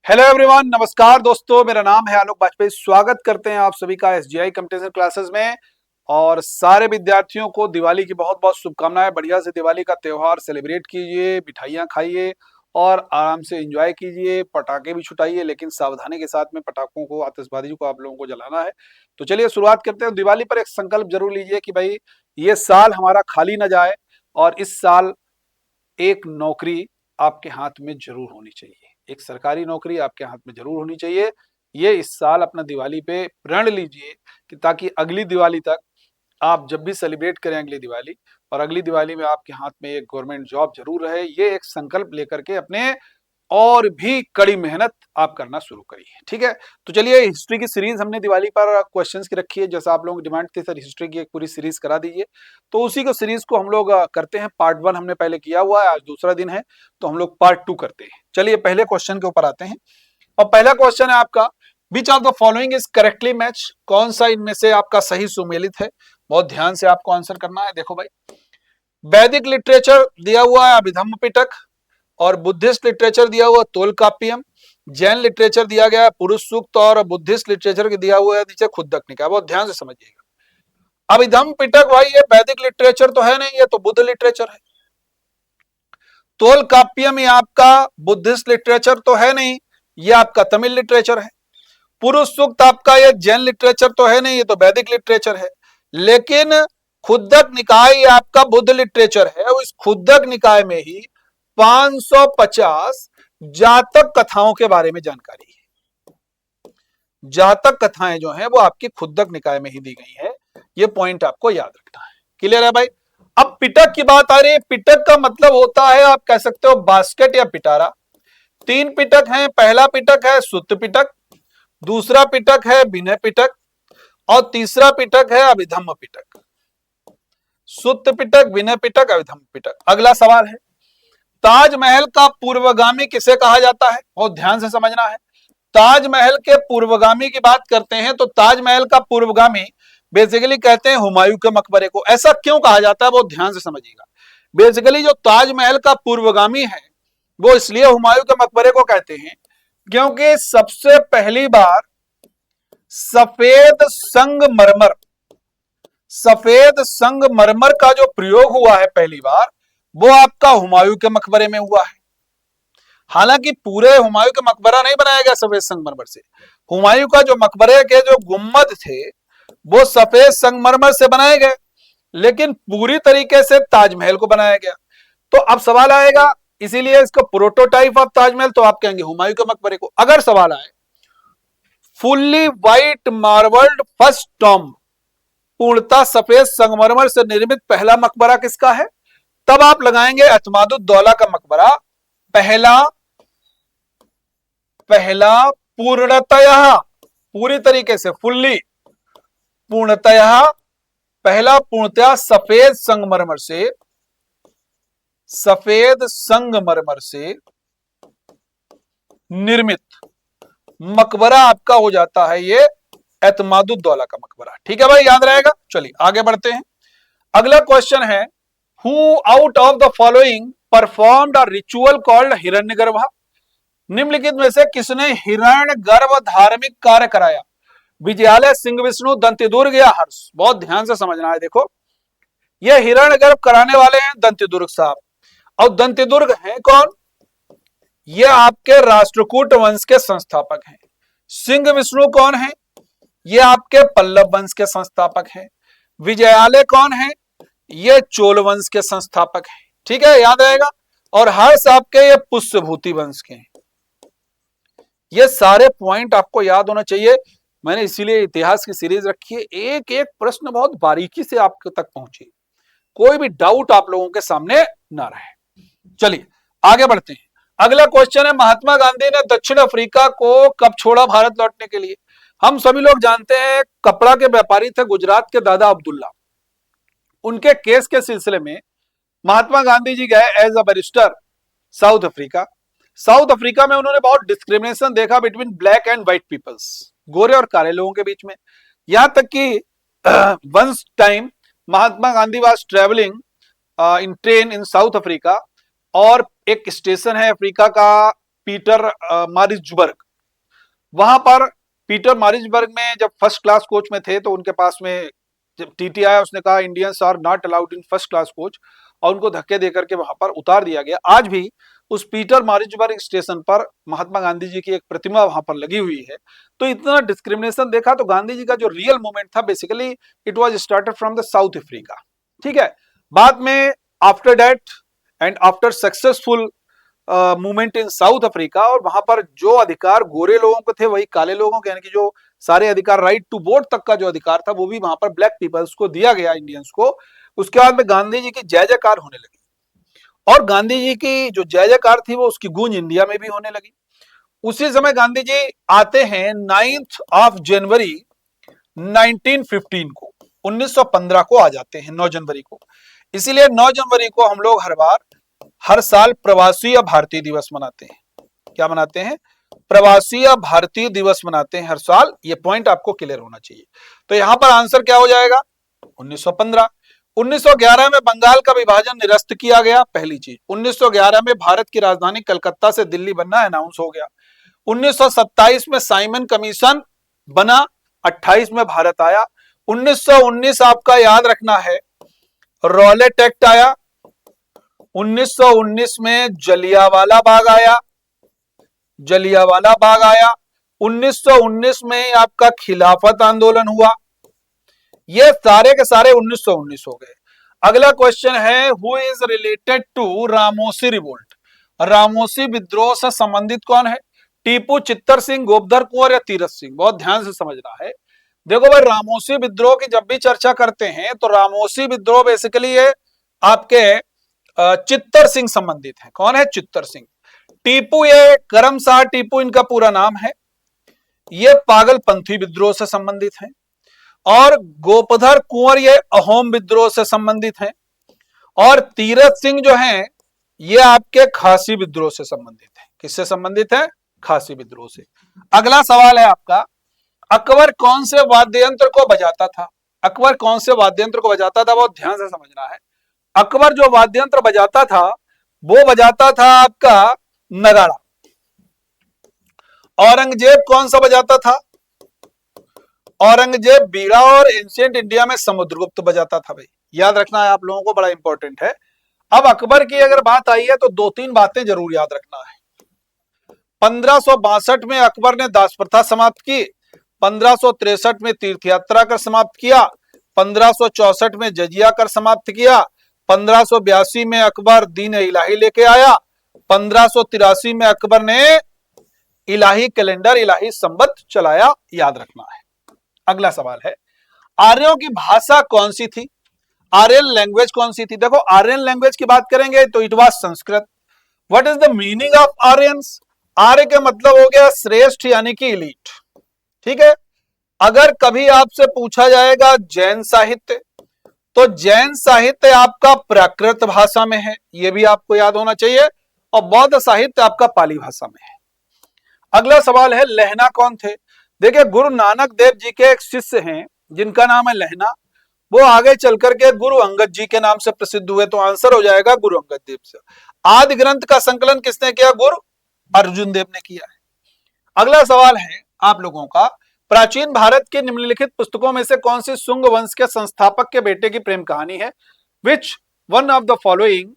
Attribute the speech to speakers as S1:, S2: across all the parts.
S1: Hello everyone, नमस्कार दोस्तों। मेरा नाम है आलोक वाजपेयी। स्वागत करते हैं आप सभी का एसजीआई कंपटीशन क्लासेस में। और सारे विद्यार्थियों को दिवाली की बहुत बहुत शुभकामनाएं। बढ़िया से दिवाली का त्योहार सेलिब्रेट कीजिए, मिठाइयाँ खाइए और आराम से एंजॉय कीजिए। पटाखे भी छुटाइए, लेकिन सावधानी के साथ में पटाखों को, आतिशबाजी को आप लोगों को जलाना है। तो चलिए शुरुआत करते हैं। दिवाली पर एक संकल्प जरूर लीजिए कि भाई ये साल हमारा खाली ना जाए और इस साल एक नौकरी आपके हाथ में जरूर होनी चाहिए। एक सरकारी नौकरी आपके हाथ में जरूर होनी चाहिए। ये इस साल अपना दिवाली पे प्रण लीजिए कि ताकि अगली दिवाली तक आप जब भी सेलिब्रेट करें अगली दिवाली, और अगली दिवाली में आपके हाथ में एक गवर्नमेंट जॉब जरूर रहे। ये एक संकल्प लेकर के अपने और भी कड़ी मेहनत आप करना शुरू करिए, ठीक है। तो चलिए, हिस्ट्री की सीरीज हमने दिवाली पर क्वेश्चंस की रखी है। जैसा आप लोगों की डिमांड थी, सर हिस्ट्री की एक पूरी सीरीज करा दीजिए। तो उसी को सीरीज को हम लोग करते हैं। पार्ट 1 हमने पहले किया हुआ है, आज दूसरा दिन है, तो हम लोग पार्ट 2 करते हैं। चलिए पहले क्वेश्चन के ऊपर आते हैं। और पहला क्वेश्चन है आपका, which of the following is correctly match. कौन सा इनमें से आपका सही सुमेलित है। बहुत ध्यान से आपको आंसर करना है। देखो भाई, वैदिक लिटरेचर दिया हुआ है अभिधम्म पिटक, और बुद्धिस्ट लिटरेचर दिया हुआ तोलकाप्पियम। जैन लिटरेचर दिया गया है पुरुष सूक्त, और बुद्धिस्ट लिटरेचर के दिया हुआ है नीचे खुद्दक निकाय। बहुत ध्यान से समझिएगा। अभिधम्म पिटक भाई ये वैदिक लिटरेचर तो है नहीं, ये तो बुद्ध लिटरेचर है। तोलकाप्पियम ये आपका बुद्धिस्ट लिटरेचर तो है नहीं, ये आपका तमिल लिटरेचर है। पुरुष सूक्त आपका ये जैन लिटरेचर तो है नहीं, ये तो वैदिक लिटरेचर है। लेकिन खुद्दक निकाय ये आपका बुद्ध लिटरेचर है, और इस खुद्दक निकाय में ही 550 जातक कथाओं के बारे में जानकारी है। जातक कथाएं जो हैं वो आपकी खुद्दक निकाय में ही दी गई है। ये पॉइंट आपको याद रखना है। क्लियर है भाई। अब पिटक की बात आ रही है। पिटक का मतलब होता है, आप कह सकते हो बास्केट या पिटारा। 3 पिटक हैं। पहला पिटक है सुत्त पिटक, दूसरा पिटक है विनय पिटक, और तीसरा पिटक है अभिधम्म पिटक। सुत्त पिटक, विनय पिटक, अभिधम्म पिटक। अगला सवाल है, ताजमहल का पूर्वगामी किसे कहा जाता है। बहुत ध्यान से समझना है। ताजमहल के पूर्वगामी की बात करते हैं तो ताजमहल का पूर्वगामी बेसिकली कहते हैं हुमायूं के मकबरे को। ऐसा क्यों कहा जाता है, बहुत ध्यान से समझिएगा। बेसिकली जो ताजमहल का पूर्वगामी है वो इसलिए हुमायूं के मकबरे को कहते हैं क्योंकि सबसे पहली बार सफेद संगमरमर का जो प्रयोग हुआ है पहली बार, वो आपका हुमायूं के मकबरे में हुआ है। हालांकि पूरे हुमायूं का मकबरा नहीं बनाया गया सफेद संगमरमर से। हुमायूं का जो मकबरे के जो गुम्मद थे वो सफेद संगमरमर से बनाए गए, लेकिन पूरी तरीके से ताजमहल को बनाया गया। तो अब सवाल आएगा, इसीलिए इसका प्रोटोटाइप ऑफ ताजमहल तो आप कहेंगे हुमायूं के मकबरे को। अगर सवाल आए fully white marbled first tomb, पूर्णतः सफेद संगमरमर से निर्मित पहला मकबरा किसका है, तब आप लगाएंगे एतमादुद्दौला का मकबरा। पहला पूर्णतया, पूरी तरीके से फुल्ली, पूर्णतया पहला पूर्णतया सफेद संगमरमर से निर्मित मकबरा आपका हो जाता है ये एतमादुद्दौला का मकबरा। ठीक है भाई, याद रहेगा। चलिए आगे बढ़ते हैं। अगला क्वेश्चन है, who out of the following performed a ritual called Hiranyagarbha. निम्नलिखित में से किसने हिरण्यगर्भ धार्मिक कार्य कराया। विजयालय, सिंह विष्णु, दंतिदुर्ग या हर्ष। बहुत ध्यान से समझना है। देखो, ये हिरण्यगर्भ कराने वाले हैं दंतिदुर्ग साहब। और दंतिदुर्ग हैं कौन, ये आपके राष्ट्रकूट वंश के संस्थापक हैं। सिंह विष्णु कौन है, ये आपके पल्लव वंश के संस्थापक हैं। विजयालय कौन है, ये चोल वंश के संस्थापक हैं। ठीक है, याद रहेगा। और हर्ष आपके ये पुष्यभूति वंश के हैं। ये सारे पॉइंट आपको याद होना चाहिए। मैंने इसीलिए इतिहास की सीरीज रखी है। एक एक प्रश्न बहुत बारीकी से आपके तक पहुंचे, कोई भी डाउट आप लोगों के सामने ना रहे। चलिए आगे बढ़ते हैं। अगला क्वेश्चन है, महात्मा गांधी ने दक्षिण अफ्रीका को कब छोड़ा भारत लौटने के लिए। हम सभी लोग जानते हैं, कपड़ा के व्यापारी थे गुजरात के दादा अब्दुल्ला। उनके केस के सिलसिले में महात्मा गांधी जी गए as a barrister South Africa. South Africa में उन्होंने बहुत डिस्क्रिमिनेशन देखा between black and white peoples, गोरे और काले लोगों के बीच में। यहां तक कि once time Mahatma Gandhi was travelling in train in South Africa, और एक स्टेशन है अफ्रीका का पीटर मारिट्सबर्ग। वहां पर पीटर मारिट्सबर्ग में जब फर्स्ट क्लास कोच में थे तो उनके पास में जब टीटी आया, उसने कहा Indians are not allowed in first class coach, और उनको धक्के देकर के वहां पर उतार दिया गया। आज भी उस पीटर मारिट्सबर्ग स्टेशन पर महात्मा गांधी जी की एक प्रतिमा वहां पर लगी हुई है। तो इतना डिस्क्रिमिनेशन देखा, तो गांधी जी का जो रियल मूवमेंट था basically it was started from the south Africa. ठीक है, बाद में after that and after successful movement in South Africa, और वहां पर जो अधिकार गोरे लोगों को थे वही काले लोगों के, यानी कि जो सारे अधिकार, राइट टू वोट तक का जो अधिकार था वो भी वहां पर ब्लैक पीपल्स को दिया गया, इंडियंस को। उसके बाद में गांधी जी की जय जयकार होने लगी, और गांधी जी की जो जय जयकार थी वो उसकी गूंज इंडिया में भी होने लगी। उसी समय गांधी जी आते हैं 9th ऑफ जनवरी 1915 को, 1915 को आ जाते हैं 9 जनवरी को। इसीलिए 9 जनवरी को हम लोग हर साल प्रवासी भारतीय दिवस मनाते हैं। क्या मनाते हैं? प्रवासी भारतीय दिवस मनाते हैं हर साल। ये पॉइंट आपको क्लियर होना चाहिए। तो यहां पर आंसर क्या हो जाएगा? 1915। 1911 में बंगाल का विभाजन निरस्त किया गया, पहली चीज। 1911 में भारत की राजधानी कलकत्ता से दिल्ली बनना अनाउंस हो गया। 1927 में साइमन कमीशन बना, 28 में भारत आया। 1919 आपका याद रखना है, रॉलेट एक्ट आया। 1919 में जलियांवाला बाग आया, जलियांवाला बाग आया। 1919 में आपका खिलाफत आंदोलन हुआ। ये सारे के सारे 1919 हो गए। अगला क्वेश्चन है, who is related to Ramosi revolt? Ramosi विद्रोह से संबंधित कौन है? टीपू, चित्तर सिंह, गोपधर कुंवर या तीरथ सिंह? बहुत ध्यान से समझना है। देखो भाई, रामोसी विद्रोह की जब भी चर्चा करते हैं तो रामोसी विद्रोह बेसिकली ये आपके चित्तर सिंह संबंधित है। कौन है? चित्तर सिंह। टीपू, ये करमशाह टीपू इनका पूरा नाम है, ये पागलपंथी विद्रोह से संबंधित है। और गोपधर कुंवर ये अहोम विद्रोह से संबंधित है। और तीरथ सिंह जो हैं ये आपके खासी विद्रोह से संबंधित है। किससे संबंधित है? खासी विद्रोह से। अगला सवाल है आपका, अकबर कौन से वाद्य यंत्र को बजाता था? अकबर कौन से वाद्य यंत्र को बजाता था? बहुत ध्यान से समझना है। अकबर जो वाद्य यंत्र बजाता था वो बजाता था आपका नगाड़ा। औरंगजेब कौन सा बजाता था? औरंगजेब बीड़ा, और एंशिएंट इंडिया में समुद्रगुप्त बजाता था। भाई याद रखना है आप लोगों को, बड़ा इंपॉर्टेंट है। अब अकबर की अगर बात आई है तो 2-3 बातें जरूर याद रखना है। 1562 में अकबर ने दास प्रथा समाप्त की। 1563 में तीर्थ यात्रा कर समाप्त किया। 1564 में जजिया कर समाप्त किया। 1582 में अकबर दीन इलाही लेके आया। 1583 में अकबर ने इलाही कैलेंडर, इलाही संवत चलाया। याद रखना है। अगला सवाल है, आर्यों की भाषा कौन सी थी? आर्यन लैंग्वेज कौन सी थी? देखो, आर्यन लैंग्वेज की बात करेंगे तो it was Sanskrit. What is the meaning of Aryans? आर्य का मतलब हो गया श्रेष्ठ, यानी कि इलीट। ठीक है। अगर कभी आपसे पूछा जाएगा जैन साहित्य, तो जैन साहित्य आपका प्राकृत भाषा में है, यह भी आपको याद होना चाहिए। और बौद्ध साहित्य आपका पाली भाषा में है। अगला सवाल है, लहना कौन थे? देखिए, गुरु नानक देव जी के एक शिष्य हैं जिनका नाम है लहना। वो आगे चल करके गुरु अंगद जी के नाम से प्रसिद्ध हुए। तो आंसर हो जाएगा गुरु अंगद देव से। आदि ग्रंथ का संकलन किसने किया? गुरु अर्जुन देव ने किया है। अगला सवाल है आप लोगों का, प्राचीन भारत के निम्नलिखित पुस्तकों में से कौन सी शुंग वंश के संस्थापक के बेटे की प्रेम कहानी है? Which one of the following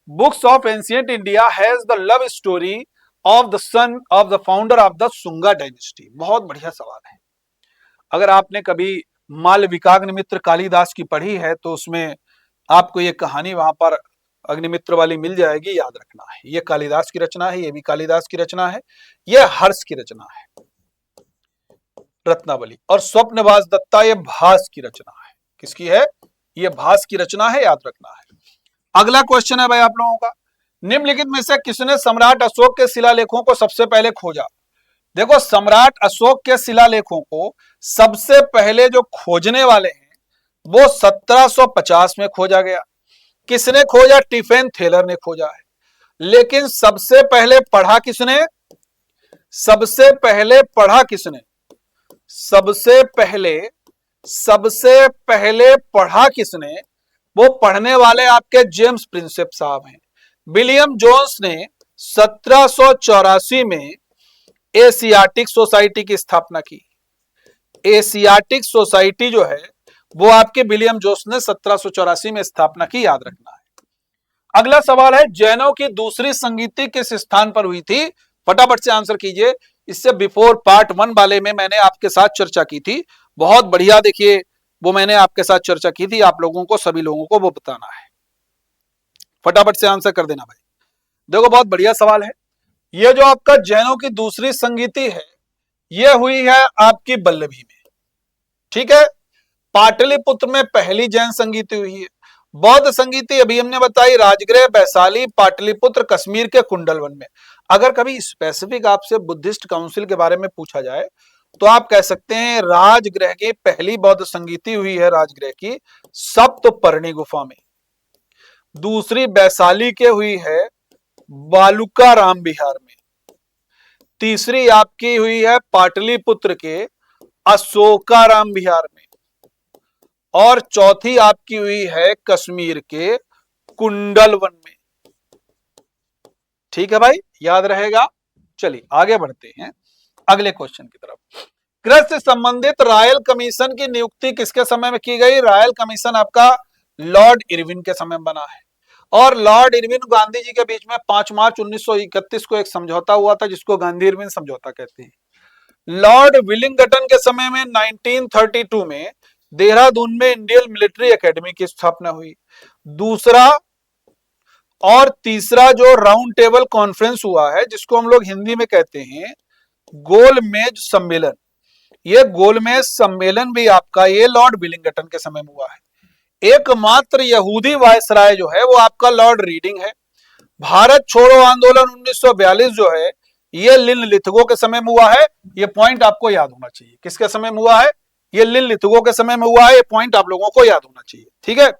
S1: books of ancient India has the love story of the son of the founder of the Shunga dynasty? बहुत बढ़िया सवाल है। अगर आपने कभी मालविकाग्निमित्र कालिदास की पढ़ी है तो उसमें आपको ये कहानी वहां पर अग्निमित्र वाली मिल जाएगी। याद रखना है, ये कालिदास की रचना है, ये भी कालिदास की रचना है, ये हर्ष की रचना है, रत्नावली। और स्वप्नवास दत्ता ये भास की रचना है। किसकी है? ये भास की रचना है। याद रखना है। अगला क्वेश्चन है भाई आप लोगों का, निम्नलिखित में से किसने सम्राट अशोक के शिलालेखों को सबसे पहले खोजा? देखो, सम्राट अशोक के शिलालेखों को सबसे पहले जो खोजने वाले हैं वो 1750 में खोजा गया। किसने खोजा? टिफेन थेलर ने खोजा है। लेकिन सबसे पहले पढ़ा किसने? सबसे पहले पढ़ा किसने? सबसे पहले पढ़ा किसने? वो पढ़ने वाले आपके जेम्स प्रिंसेप साहब हैं। विलियम जोन्स ने 1784 में एशियाटिक सोसाइटी की स्थापना की। एशियाटिक सोसाइटी जो है वो आपके विलियम जोस ने 1784 में स्थापना की, याद रखना है। अगला सवाल है, जैनों की दूसरी संगीति किस स्थान पर हुई थी? फटाफट से आंसर कीजिए। इससे बिफोर पार्ट 1 वाले में मैंने आपके साथ चर्चा की थी, बहुत बढ़िया, देखिए वो मैंने आपके साथ चर्चा की थी, आप लोगों को, सभी लोगों को वो बताना है। फटाफट से आंसर कर देना भाई। देखो बहुत बढ़िया सवाल है। ये जो आपका जैनों की दूसरी संगीति है, ये हुई है आपकी बल्लभी में, ठीक है। पाटलिपुत्र में पहली जैन संगीति हुई है। बौद्ध संगीति अभी हमने बताई राजगृह, वैशाली, पाटलिपुत्र, कश्मीर के कुंडलवन में। अगर कभी स्पेसिफिक आपसे बुद्धिस्ट काउंसिल के बारे में पूछा जाए तो आप कह सकते हैं राजगृह की पहली बौद्ध संगीति हुई है राजगृह की सप्तपर्णी गुफा में। दूसरी वैशाली के हुई है बालुका राम विहार में। तीसरी आपकी हुई है पाटलिपुत्र के अशोकाराम विहार में। और चौथी आपकी हुई है कश्मीर के कुंडलवन में। ठीक है भाई, याद रहेगा। चलिए आगे बढ़ते हैं अगले क्वेश्चन की तरफ। कृषि से संबंधित रॉयल कमीशन की नियुक्ति किसके समय में की गई? रॉयल कमीशन आपका लॉर्ड इरविन के समय में बना है। और लॉर्ड इरविन गांधी जी के बीच में 5 मार्च 1931 को एक समझौता हुआ था जिसको गांधी इरविन समझौता कहते हैं। लॉर्ड विलिंगटन के समय में 1932 में देहरादून में इंडियन मिलिट्री एकेडमी की स्थापना हुई। दूसरा और तीसरा जो राउंड टेबल कॉन्फ्रेंस हुआ है जिसको हम लोग हिंदी में कहते हैं गोलमेज सम्मेलन, ये गोलमेज सम्मेलन भी आपका ये लॉर्ड विलिंगटन के समय में हुआ है। एकमात्र यहूदी वायसराय जो है वो आपका लॉर्ड रीडिंग है। भारत छोड़ो आंदोलन 1942 जो है ये लिन लिथगो के समय में हुआ है। ये पॉइंट आपको याद होना चाहिए। किसके समय में हुआ है? ये लिन लिथगो के समय में हुआ है। ये पॉइंट आप लोगों को याद होना चाहिए, ठीक है।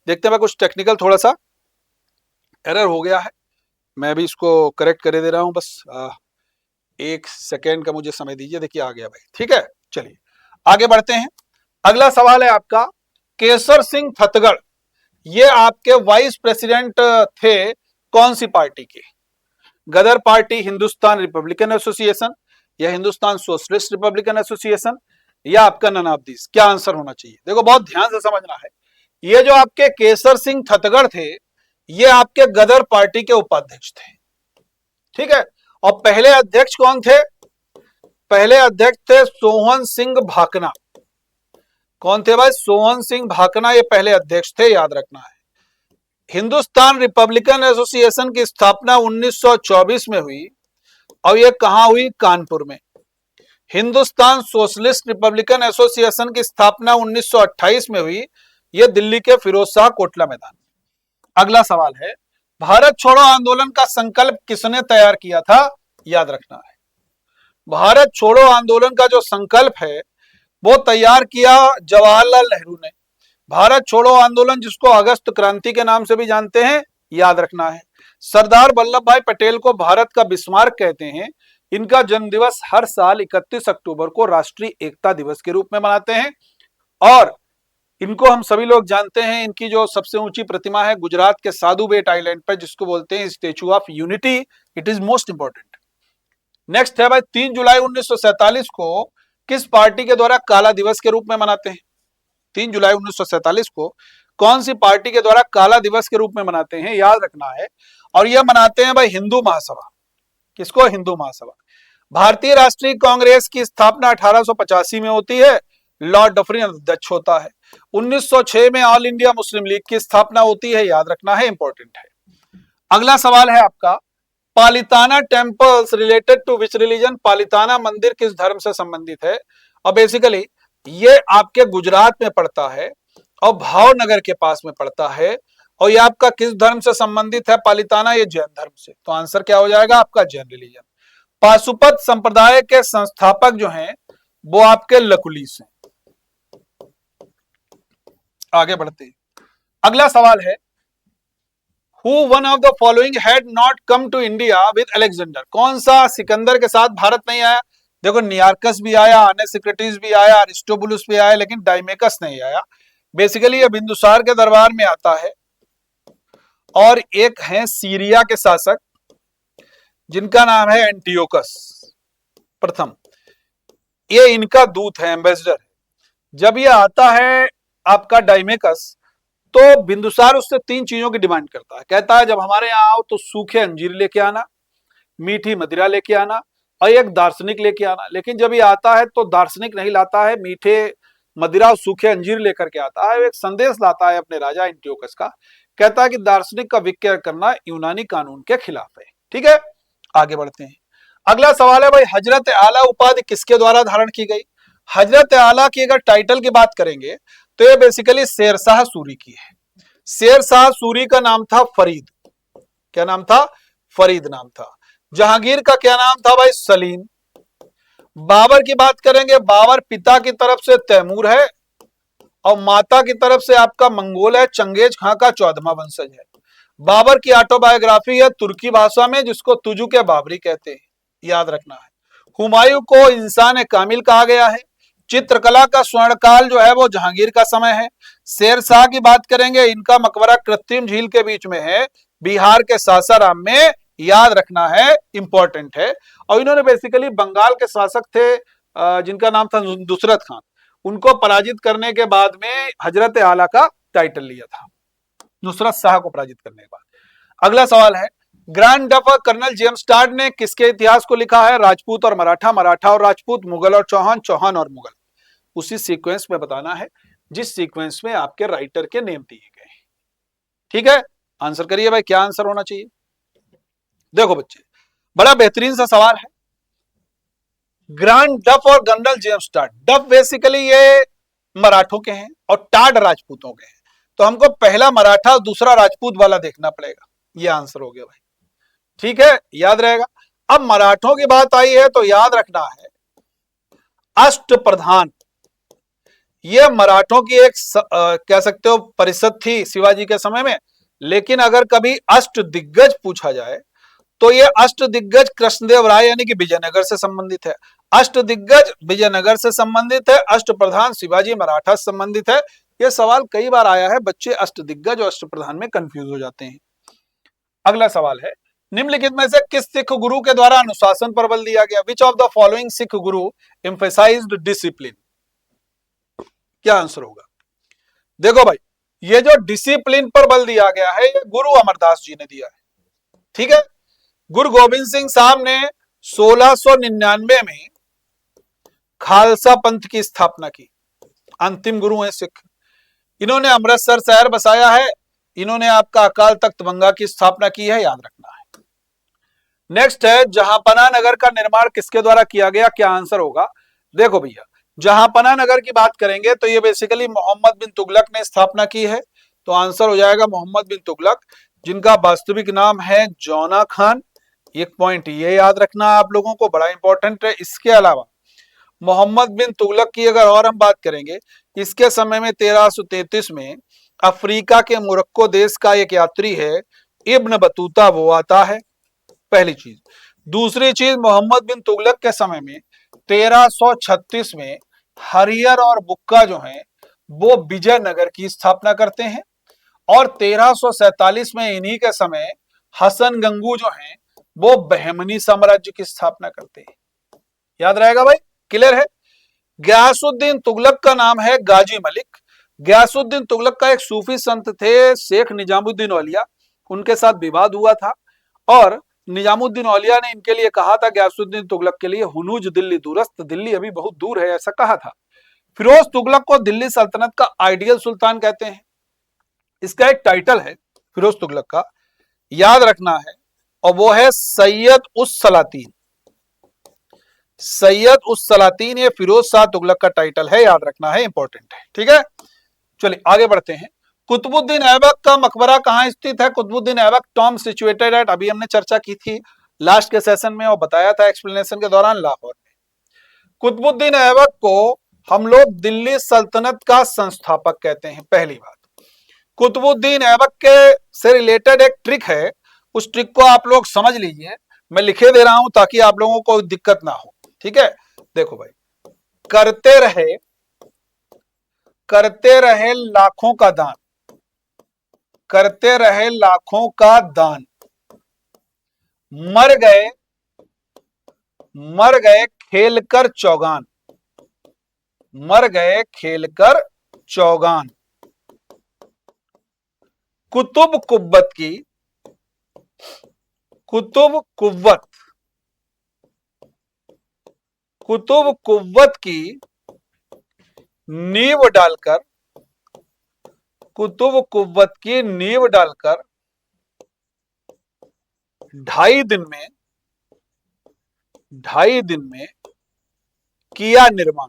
S1: देखते हैं, कुछ टेक्निकल थोड़ा सा एरर हो गया है, मैं भी इसको करेक्ट कर दे रहा हूं, बस 1 सेकेंड का मुझे समय दीजिए। देखिए आ गया भाई, ठीक है। चलिए आगे बढ़ते हैं। अगला सवाल है आपका, केसर सिंह थतगड़ ये आपके वाइस प्रेसिडेंट थे कौन सी पार्टी के? गदर पार्टी, हिंदुस्तान रिपब्लिकन एसोसिएशन, या हिंदुस्तान सोशलिस्ट रिपब्लिकन एसोसिएशन, या आपका नन ऑफ दिस? क्या आंसर होना चाहिए? देखो बहुत ध्यान से समझना है। ये जो आपके केसर सिंह थतगड़ थे ये आपके गदर पार्टी के उपाध्यक्ष थे, ठीक है। और पहले अध्यक्ष कौन थे? पहले अध्यक्ष थे सोहन सिंह भाकना। कौन थे भाई? सोहन सिंह भाकना, ये पहले अध्यक्ष थे, याद रखना है। हिंदुस्तान रिपब्लिकन एसोसिएशन की स्थापना 1924 में हुई और ये कहां हुई? कानपुर में। हिंदुस्तान सोशलिस्ट रिपब्लिकन एसोसिएशन की स्थापना 1928 में हुई, यह दिल्ली के फिरोज शाह कोटला मैदान। अगला सवाल है, भारत छोड़ो आंदोलन का संकल्प किसने तैयार किया था? याद रखना है। भारत छोड़ो आंदोलन का जो संकल्प है वो तैयार किया जवाहरलाल नेहरू ने। भारत छोड़ो आंदोलन जिसको अगस्त क्रांति के नाम से भी जानते हैं, याद रखना है। सरदार वल्लभ भाई पटेल को भारत का बिस्मार्क कहते हैं। इनका जन्मदिवस हर साल 31 अक्टूबर को राष्ट्रीय एकता दिवस के रूप में मनाते हैं। और इनको हम सभी लोग जानते हैं, इनकी जो सबसे ऊंची प्रतिमा है गुजरात के साधु बेट आइलैंड पर जिसको बोलते हैं statue of unity. It is most important. Next है भाई, 3 जुलाई 1947 को किस पार्टी के द्वारा काला दिवस के रूप में मनाते हैं? 3 जुलाई 1947 को कौन सी पार्टी के द्वारा काला दिवस के रूप में मनाते हैं? याद रखना है। और यह मनाते हैं भाई हिंदू महासभा। किसको? हिंदू महासभा। भारतीय राष्ट्रीय कांग्रेस की स्थापना 1885 में होती है, लॉर्ड डफरिन अध्यक्ष होता है। 1906 में ऑल इंडिया मुस्लिम लीग की स्थापना होती है, याद रखना है, इंपॉर्टेंट है। अगला सवाल है आपका, Palitana temples related to which religion? Palitana मंदिर किस धर्म से संबंधित है? और बेसिकली ये आपके गुजरात में पड़ता है और भावनगर के पास में पड़ता है। और ये आपका किस धर्म से संबंधित है? पालिताना, ये जैन धर्म से। तो आंसर क्या हो जाएगा आपका? जैन रिलीजन। पाशुपत संप्रदाय के संस्थापक जो हैं वो आपके लकुलिस हैं। आगे बढ़ते हैं। अगला सवाल है, Who one of the following had not come to India with Alexander? कौन सा सिकंदर के साथ भारत नहीं आया? देखो नियार्कस भी आया, अनेसिक्रेटिस भी आया, अरिस्टोबुलस भी आया, लेकिन डाइमेकस नहीं आया। बेसिकली ये बिंदुसार के दरबार में आता है। और एक है सीरिया के शासक जिनका नाम है एंटियोकस प्रथम। ये इनका दूत है, एम्बेसडर। जब ये आता है आपका डाइमेकस, तो बिंदुसार उससे 3 चीजों की डिमांड करता है। कहता है जब हमारे यहाँ आओ तो सूखे अंजीर लेके आना, मीठी मदिरा लेके आना और एक दार्शनिक लेके आना। लेकिन जब ये आता है तो दार्शनिक नहीं लाता है, मीठे मदिरा और सूखे अंजीर लेकर के आता है। एक संदेश लाता है अपने राजा एंटियोकस का। कहता है कि दार्शनिक का विक्रय करना यूनानी कानून के खिलाफ है। ठीक है, आगे बढ़ते हैं। अगला सवाल है भाई, हजरत आला उपाधि किसके द्वारा धारण की गई? हजरत आला की अगर टाइटल की बात करेंगे तो ये बेसिकली शेरशाह सूरी की है। शेरशाह सूरी का नाम था फरीद। क्या नाम था? फरीद नाम था। जहांगीर का क्या नाम था भाई? सलीम। बाबर की बात करेंगे, बाबर पिता की तरफ से तैमूर है और माता की तरफ से आपका मंगोल है, चंगेज खां का 14वां वंशज है। बाबर की ऑटोबायोग्राफी है तुर्की भाषा में, जिसको तुजु के बाबरी कहते हैं, याद रखना है। हुमायूं को इंसान कामिल कहा गया है। चित्रकला का स्वर्णकाल जो है वो जहांगीर का समय है। शेरशाह की बात करेंगे, इनका मकबरा कृत्रिम झील के बीच में है, बिहार के सासाराम में, याद रखना है, इंपॉर्टेंट है। और इन्होंने बेसिकली बंगाल के शासक थे जिनका नाम था नुसरत खान, उनको पराजित करने के बाद में हजरत आला का टाइटल लिया था, नुसरत शाह को पराजित करने के बाद। अगला सवाल है, Grant Duff colonel James Tod ने किसके इतिहास को लिखा है? राजपूत और मराठा, मराठा और राजपूत, मुगल और चौहान, चौहान और मुगल। उसी सीक्वेंस में बताना है जिस सीक्वेंस में आपके राइटर के नेम दिए गए। ठीक है, आंसर करिए भाई, क्या आंसर होना चाहिए? देखो बच्चे, बड़ा बेहतरीन सा सवाल है। ग्रैंड डफ और कर्नल जेम्स टाड, डफ बेसिकली ये मराठों के हैं और टाड राजपूतों के हैं, तो हमको पहला मराठा और दूसरा राजपूत वाला देखना पड़ेगा। ये आंसर हो गया भाई। ठीक है, याद रहेगा। अब मराठों की बात आई है तो याद रखना है अष्टप्रधान, ये मराठों की एक कह सकते हो परिषद थी शिवाजी के समय में। लेकिन अगर कभी अष्ट दिग्गज पूछा जाए तो ये अष्ट दिग्गज कृष्णदेव राय यानी कि विजयनगर से संबंधित है। अष्ट दिग्गज विजयनगर से संबंधित है, अष्ट प्रधान शिवाजी मराठा से संबंधित है। यह सवाल कई बार आया है, बच्चे अष्ट दिग्गज और अष्ट प्रधान में कंफ्यूज हो जाते हैं। अगला सवाल है, निम्नलिखित में से किस सिख गुरु के द्वारा अनुशासन पर बल दिया गया? Which of the following Sikh Guru emphasised discipline? क्या आंसर होगा? देखो भाई, ये जो डिसिप्लिन पर बल दिया गया है ये गुरु अमरदास जी ने दिया है। ठीक है, गुरु गोविंद सिंह साहब ने 1699 में खालसा पंथ की स्थापना की। अंतिम गुरु हैं सिख। इन्होंने अमृतसर शहर बसाया है। इन्होंने आपका अकाल तख्त गंगा की स्थापना की है, याद रखना है। नेक्स्ट है, जहांपना नगर का निर्माण किसके द्वारा किया गया? क्या आंसर होगा? देखो भैया, जहांपना नगर की बात करेंगे तो ये बेसिकली मोहम्मद बिन तुगलक ने स्थापना की है, तो आंसर हो जाएगा मोहम्मद बिन तुगलक, जिनका वास्तविक नाम है जौना खान। एक पॉइंट ये याद रखना आप लोगों को, बड़ा इंपॉर्टेंट है। इसके अलावा मोहम्मद बिन तुगलक की अगर और हम बात करेंगे, इसके समय में 1333 में अफ्रीका के मोरक्को देश का एक यात्री है इब्न बतूता, वो आता है, पहली चीज। दूसरी चीज, मोहम्मद बिन तुगलक के समय में 1336 में हरियर और बुक्का जो हैं वो विजयनगर की स्थापना करते हैं, और 1347 में इन्हीं के समय हसन गंगू जो हैं वो बहमनी साम्राज्य की स्थापना करते हैं। याद रहेगा भाई, क्लियर है। गयासुद्दीन तुगलक का नाम है गाजी मलिक। गयासुद्दीन तुगलक का एक सूफी संत थे शेख निजामुद्दीन औलिया, उनके साथ विवाद हुआ था और निजामुद्दीन औलिया ने इनके लिए कहा था, गयासुद्दीन तुगलक के लिए, हुनूज दिल्ली दूरस्त, दिल्ली अभी बहुत दूर है, ऐसा कहा था। फिरोज तुगलक को दिल्ली सल्तनत का आइडियल सुल्तान कहते हैं। इसका एक टाइटल है फिरोज तुगलक का, याद रखना है, और वो है सैयद उस सलातीन। सैयद उस सलातीन, ये फिरोज शाह तुगलक का टाइटल है, याद रखना है, इंपॉर्टेंट है। ठीक है, चलिए आगे बढ़ते हैं। कुतुबुद्दीन ऐबक का मकबरा कहां स्थित है? Qutubuddin Aibak tomb situated at, अभी हमने चर्चा की थी लास्ट के सेशन में और बताया था एक्सप्लेनेशन के दौरान, लाहौर में। कुतुबुद्दीन ऐबक को हम लोग दिल्ली सल्तनत का संस्थापक कहते हैं, पहली बात। कुतुबुद्दीन ऐबक के से रिलेटेड एक ट्रिक है, उस ट्रिक को आप लोग समझ लीजिए, मैं लिखे दे रहा हूं ताकि आप लोगों को दिक्कत ना हो। ठीक है, देखो भाई, करते रहे लाखों का दान, करते रहे लाखों का दान, मर गए मर गए खेलकर चौगान, मर गए खेलकर चौगान। कुतुब कुव्वत की, कुतुब कुव्वत, कुतुब कुव्वत की नींव डालकर, कुतुब कुव्वत की नींव डालकर 2.5 दिन में, 2.5 दिन में किया निर्माण।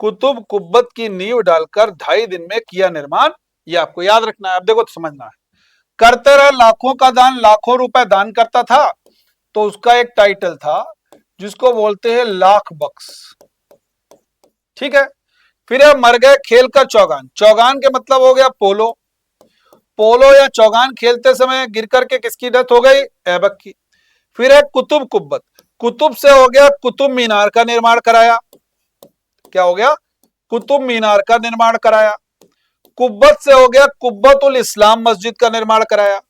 S1: कुतुब कुव्वत की नींव डालकर 2.5 दिन में किया निर्माण, ये आपको याद रखना है। अब देखो तो समझना है। करते रहे लाखों का दान, लाखों रुपए दान करता था, तो उसका एक टाइटल था जिसको बोलते हैं लाख बख्श। ठीक है। फिर मर गए खेल का चौगान, चौगान के मतलब हो गया पोलो, पोलो या चौगान खेलते समय गिर करके किसकी डेथ हो गई, ऐबक की। फिर है कुतुब कुव्वत, कुतुब से हो गया कुतुब मीनार का निर्माण कराया, क्या हो गया, कुतुब मीनार का निर्माण कराया। कुव्वत से हो गया कुव्वतुल इस्लाम मस्जिद का निर्माण कराया,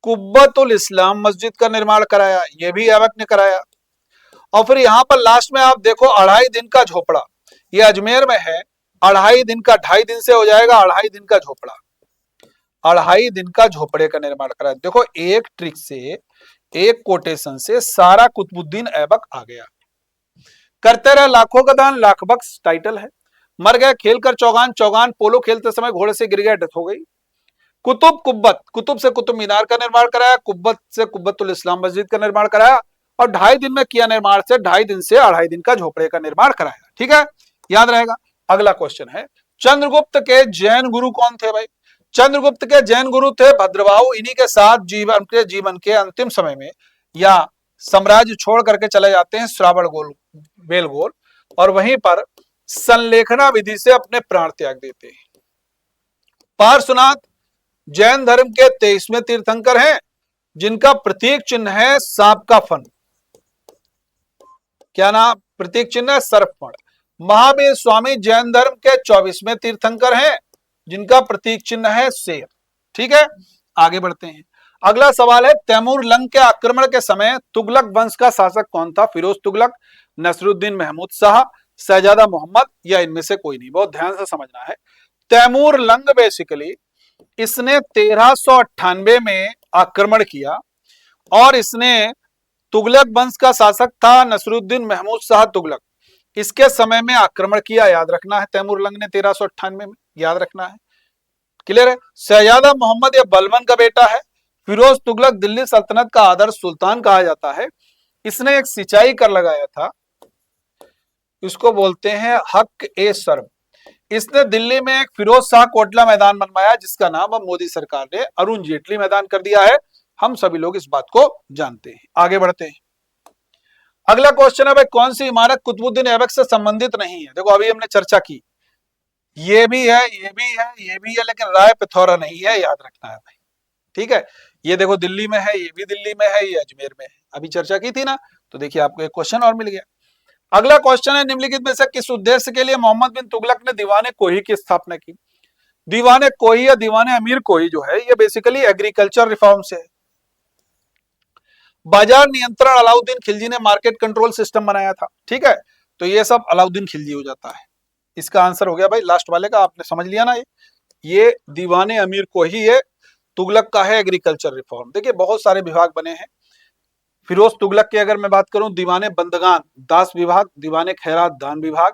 S1: कुव्वतुल इस्लाम मस्जिद का निर्माण कराया, यह भी ऐबक ने कराया। और फिर यहां पर लास्ट में आप देखो 2.5 दिन का झोपड़ा, ये अजमेर में है। 2.5 दिन का, 2.5 दिन से हो जाएगा 2.5 दिन का झोपड़ा, 2.5 दिन का झोपड़े का निर्माण कराया। देखो एक ट्रिक से, एक कोटेशन से सारा कुतुबुद्दीन ऐबक आ गया। करते रहे लाखों का दान, लाख बख्श टाइटल है। मर गए खेल कर चौगान, चौगान पोलो खेलते समय घोड़े से गिर गया, डेथ हो गई। कुतुब कुव्वत, कुतुब से कुतुब मीनार का निर्माण कराया, कुव्वत से कुव्वतुल इस्लाम मस्जिद का निर्माण कराया, और 2.5 दिन में किया निर्माण से 2.5 दिन से 2.5 दिन का झोपड़े का निर्माण कराया। ठीक है, याद रहेगा। अगला क्वेश्चन है, चंद्रगुप्त के जैन गुरु कौन थे भाई। चंद्रगुप्त के जैन गुरु थे भद्रबाहु। इन्हीं के साथ जीवन के अंतिम समय में या साम्राज्य छोड़ करके चले जाते हैं श्रावण गोल बेलगोल, और वहीं पर संलेखना विधि से अपने प्राण त्याग देते हैं। पार्श्वनाथ जैन धर्म के 23वें तीर्थंकर हैं, जिनका प्रतीक चिन्ह है सांप का फन। क्या नाम प्रतीक चिन्ह है, सर्पफण। महावीर स्वामी जैन धर्म के 24वें तीर्थंकर हैं, जिनका प्रतीक चिन्ह है शेर। ठीक है, आगे बढ़ते हैं। अगला सवाल है, तैमूर लंग के आक्रमण के समय तुगलक वंश का शासक कौन था। फिरोज तुगलक, नसरुद्दीन महमूद शाह, शहजादा मोहम्मद, या इनमें से कोई नहीं। बहुत ध्यान से समझना है। तैमूर लंग बेसिकली इसने 1398 में आक्रमण किया, और इसने तुगलक वंश का शासक था नसरुद्दीन महमूद शाह तुगलक, इसके समय में आक्रमण किया, याद रखना है। तैमूर लंग ने 1398 में, याद रखना है। क्लियर है। शहजादा मोहम्मद या बलबन का बेटा है। फिरोज तुगलक दिल्ली सल्तनत का आदर्श सुल्तान कहा जाता है। इसने एक सिंचाई कर लगाया था, इसको बोलते हैं हक ए सर्व। इसने दिल्ली में एक फिरोज शाह कोटला मैदान बनवाया, जिसका नाम अब मोदी सरकार ने अरुण जेटली मैदान कर दिया है। हम सभी लोग इस बात को जानते हैं। आगे बढ़ते हैं। अगला क्वेश्चन है भाई, कौन सी इमारत कुतुबुद्दीन ऐबक से संबंधित नहीं है। देखो अभी हमने चर्चा की, ये भी है, ये भी है, ये भी है, लेकिन राय पिथौरा नहीं है, याद रखना है भाई। ठीक है, ये देखो दिल्ली में है, ये भी दिल्ली में है, ये अजमेर में है। अभी चर्चा की थी ना, तो देखिए आपको एक क्वेश्चन और मिल गया। अगला क्वेश्चन है, निम्नलिखित में से किस उद्देश्य के लिए मोहम्मद बिन तुगलक ने दीवाने कोही की स्थापना की। दीवाने कोही या दीवाने अमीर कोही जो है, ये बेसिकली एग्रीकल्चर रिफॉर्म से है। बाजार नियंत्रण अलाउद्दीन खिलजी ने मार्केट कंट्रोल सिस्टम बनाया था। ठीक है, तो ये सब अलाउद्दीन खिलजी हो जाता है। इसका आंसर हो गया भाई लास्ट वाले का, आपने समझ लिया ना। ये दीवाने अमीर कोही है, तुगलक का है एग्रीकल्चर रिफॉर्म। देखिए बहुत सारे विभाग बने हैं। फिरोज तुगलक की अगर मैं बात करूं, दीवाने बंदगान दास विभाग, दीवाने खैरात दान विभाग,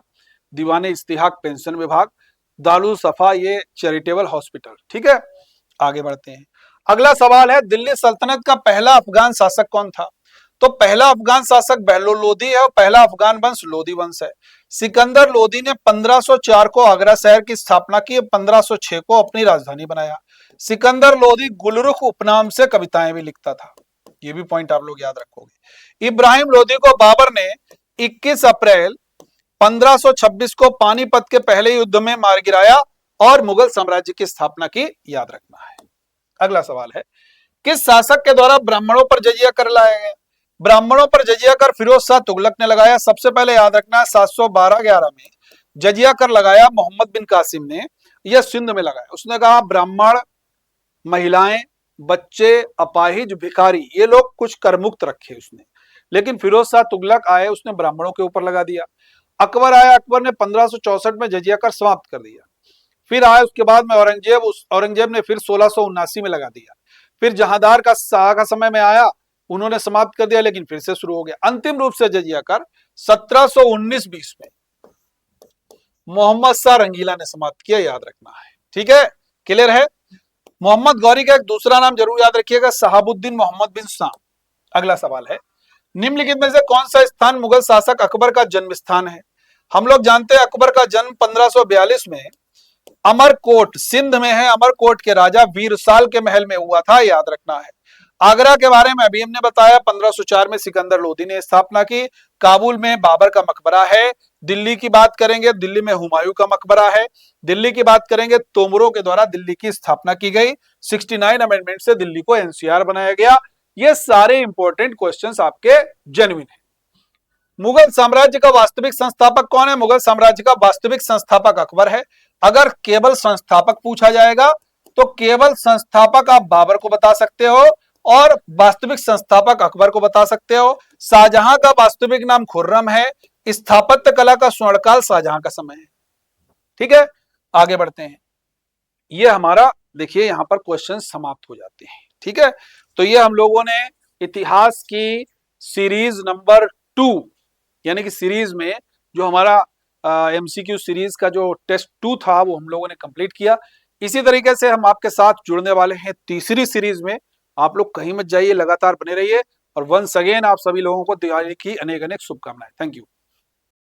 S1: दीवाने इस्तिहाक पेंशन विभाग, दारुल सफा ये चैरिटेबल हॉस्पिटल। ठीक है, आगे बढ़ते हैं। अगला सवाल है, दिल्ली सल्तनत का पहला अफगान शासक कौन था। तो पहला अफगान शासक बहलोल लोदी है, और पहला अफगान वंश लोदी वंश है। सिकंदर लोदी ने 1504 को आगरा शहर की स्थापना की, 1506 को अपनी राजधानी बनाया। सिकंदर लोदी गुलरुख उपनाम से कविताएं भी लिखता था, ये भी पॉइंट आप लोग याद रखोगे। इब्राहिम लोदी को बाबर ने 21 अप्रैल 1526 को पानीपत के पहले युद्ध में मार गिराया और मुगल साम्राज्य की स्थापना की, याद रखना है। अगला सवाल है, किस शासक के द्वारा ब्राह्मणों पर जजिया कर लाया गया। ब्राह्मणों पर जजिया कर फिरोज शाह तुगलक ने लगाया। सबसे पहले याद रखना है 712-11 में जजिया कर लगाया मोहम्मद बिन कासिम ने, यह सिंध में लगाया। उसने कहा ब्राह्मण, महिलाएं, बच्चे, अपाहिज, भिखारी, ये लोग कुछ करमुक्त रखे उसने। लेकिन फिरोज शाह तुगलक आए, उसने ब्राह्मणों के ऊपर लगा दिया। अकबर आया, अकबर ने 1564 में जजिया कर समाप्त कर दिया। फिर आया उसके बाद में औरंगजेब, उस औरंगजेब ने फिर 1679 में लगा दिया। फिर जहांदार का शाह का समय में आया, उन्होंने समाप्त कर दिया, लेकिन फिर से शुरू हो गया। अंतिम रूप से जजिया कर 1719-20 में मोहम्मद शाह रंगीला ने समाप्त किया, याद रखना है। ठीक है, क्लियर है। मोहम्मद गौरी का एक दूसरा नाम जरूर याद रखिएगा, शहाबुद्दीन मोहम्मद बिन शाम। अगला सवाल है, निम्नलिखित में से कौन सा स्थान मुगल शासक अकबर का जन्म स्थान है? हम लोग जानते हैं अकबर का जन्म 1542 में अमरकोट, सिंध में है, अमरकोट के राजा वीरसाल के महल में हुआ था, याद रखना है। आगरा के बारे में अभी हमने बताया, 1504 में सिकंदर लोदी ने स्थापना की। काबुल में बाबर का मकबरा है। दिल्ली की बात करेंगे, दिल्ली में हुमायूं का मकबरा है। दिल्ली की बात करेंगे, तोमरों के द्वारा दिल्ली की स्थापना की गई। 69 अमेंडमेंट से दिल्ली को एनसीआर बनाया गया। ये सारे इंपॉर्टेंट क्वेश्चंस आपके जेन्युइन है। मुगल साम्राज्य का वास्तविक संस्थापक कौन है? मुगल साम्राज्य का वास्तविक संस्थापक अकबर है। अगर केवल संस्थापक पूछा जाएगा तो केवल संस्थापक आप बाबर को बता सकते हो और वास्तविक संस्थापक अकबर को बता सकते हो। शाहजहां का वास्तविक नाम खुर्रम है। स्थापत्य कला का स्वर्णकाल शाहजहां का समय है। ठीक है, आगे बढ़ते हैं। ये हमारा देखिए यहां पर क्वेश्चन समाप्त हो जाते हैं। ठीक है, तो ये हम लोगों ने इतिहास की सीरीज नंबर 2 यानी कि सीरीज में जो हमारा एमसीक्यू सीरीज का जो टेस्ट 2 था वो हम लोगों ने कंप्लीट किया। इसी तरीके से हम आपके साथ जुड़ने वाले हैं तीसरी सीरीज में। आप लोग कहीं मत जाइए, लगातार बने रहिए। और वंस अगेन आप सभी लोगों को दिवाली की अनेक अनेक शुभकामनाएं। Thank you.